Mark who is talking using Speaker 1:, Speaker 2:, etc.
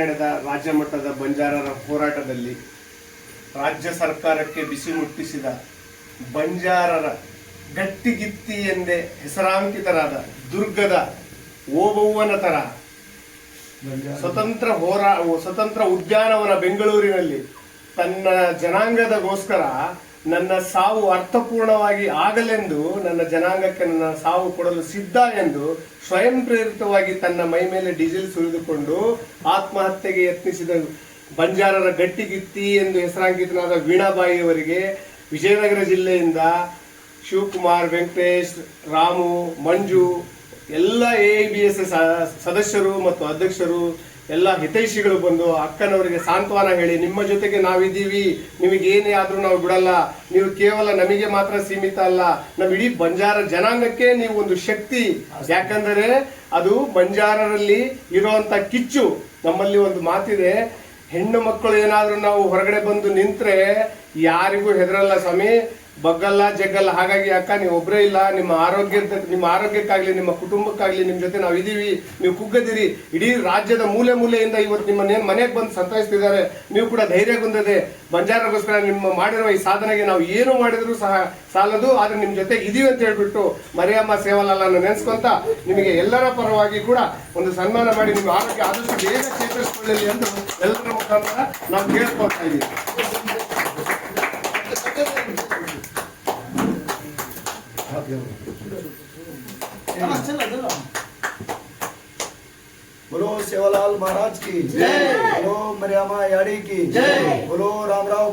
Speaker 1: ನಡೆದ ರಾಜ್ಯ ಮಟ್ಟದ ಬಂಜಾರರ ಹೋರಾಟದಲ್ಲಿ ರಾಜ್ಯ ಸರ್ಕಾರಕ್ಕೆ ಬಿಸಿ ಮುಟ್ಟಿಸಿದ ಬಂಜಾರರ ಗಟ್ಟಿಗಿತ್ತಿ ಎಂದೇ ಹೆಸರಾಂಕಿತರಾದ ದುರ್ಗದ ಓಬವ್ವನ ತರ ಸ್ವತಂತ್ರ ಉದ್ಯಾನವನ ಬೆಂಗಳೂರಿನಲ್ಲಿ ತನ್ನ ಜನಾಂಗದಗೋಸ್ಕರ ನನ್ನ ಸಾವು ಅರ್ಥಪೂರ್ಣವಾಗಿ ಆಗಲೆಂದು ನನ್ನ ಜನಾಂಗಕ್ಕೆ ನನ್ನ ಸಾವು ಕೊಡಲು ಸಿದ್ಧ ಎಂದು ಸ್ವಯಂ ಪ್ರೇರಿತವಾಗಿ ತನ್ನ ಮೈ ಮೇಲೆ ಡೀಸೆಲ್ ಸುರಿದುಕೊಂಡು ಆತ್ಮಹತ್ಯೆಗೆ ಯತ್ನಿಸಿದ ಬಂಜಾರರ ಗಟ್ಟಿಗಿತ್ತಿ ಎಂದು ಹೆಸರಾಂಕಿತನಾದ ವೀಣಾಬಾಯಿಯವರಿಗೆ ವಿಜಯನಗರ ಜಿಲ್ಲೆಯಿಂದ ಶಿವಕುಮಾರ್, ವೆಂಕಟೇಶ್, ರಾಮು, ಮಂಜು ಎಲ್ಲ AIBS ಸದಸ್ಯರು ಮತ್ತು ಅಧ್ಯಕ್ಷರು ಎಲ್ಲ ಹಿತೈಷಿಗಳು ಬಂದು ಅಕ್ಕನವರಿಗೆ ಸಾಂತ್ವನ ಹೇಳಿ, ನಿಮ್ಮ ಜೊತೆಗೆ ನಾವಿದ್ದೀವಿ, ನಿಮಗೇನೇ ಆದ್ರೂ ನಾವು ಬಿಡಲ್ಲ, ನೀವು ಕೇವಲ ನಮಗೆ ಮಾತ್ರ ಸೀಮಿತ ಅಲ್ಲ, ನಮ್ಮ ಇಡೀ ಬಂಜಾರ ಜನಾಂಗಕ್ಕೆ ನೀವು ಒಂದು ಶಕ್ತಿ. ಯಾಕಂದರೆ ಅದು ಬಂಜಾರರಲ್ಲಿ ಇರುವಂತ ಕಿಚ್ಚು. ನಮ್ಮಲ್ಲಿ ಒಂದು ಮಾತಿದೆ, ಹೆಣ್ಣು ಮಕ್ಕಳು ಏನಾದ್ರೂ ನಾವು ಹೊರಗಡೆ ಬಂದು ನಿಂತ್ರೆ ಯಾರಿಗೂ ಹೆದರಲ್ಲ ಸ್ವಾಮಿ, ಬಗ್ಗಲ್ಲ ಜಗ್ಗಲ್ಲ. ಹಾಗಾಗಿ ಅಕ್ಕ ನೀವು ಒಬ್ಬರೇ ಇಲ್ಲ, ನಿಮ್ಮ ಆರೋಗ್ಯಕ್ಕಾಗ್ಲಿ, ನಿಮ್ಮ ಕುಟುಂಬಕ್ಕಾಗ್ಲಿ ನಿಮ್ಮ ಜೊತೆ ನಾವು ಇದೀವಿ, ನೀವು ಕುಗ್ಗದಿರಿ. ಇಡೀ ರಾಜ್ಯದ ಮೂಲೆ ಮೂಲೆಯಿಂದ ಇವತ್ತು ನಿಮ್ಮನ್ನೇನು ಮನೆಗೆ ಬಂದು ಸಂತೈಸ್ತಿದ್ದಾರೆ, ನೀವು ಕೂಡ ಧೈರ್ಯಗೊಂದದೆ. ಬಂಜಾರಗೋಸ್ಕರ ನಿಮ್ಮ ಮಾಡಿರುವ ಈ ಸಾಧನೆಗೆ ನಾವು ಏನು ಮಾಡಿದ್ರು ಸಹ ಸಾಲದು, ಆದ್ರೆ ನಿಮ್ ಜೊತೆ ಇದೀವಿ ಅಂತ ಹೇಳ್ಬಿಟ್ಟು ಮರಿಯಮ್ಮ ಸೇವಾಲಾಲನ್ನು ನೆನೆಸ್ಕೊಂತ ನಿಮಗೆ ಎಲ್ಲರ ಪರವಾಗಿ ಕೂಡ ಒಂದು ಸನ್ಮಾನ ಮಾಡಿ ನಿಮ್ಮ ಆರೋಗ್ಯ ಆದಷ್ಟು ಬೇಗ ಚೇತರಿಸಿಕೊಳ್ಳಲಿ ಎಂದು ಎಲ್ಲರ ಮುಖಾಂತರ ನಾವು ಕೇಳ್ಕೊಳ್ತಾ ಇದ್ದೀವಿ.
Speaker 2: बोलो सेवालाल महाराज की जय, बोलो मरियम्मा याड़ी की जय, बोलो रामराव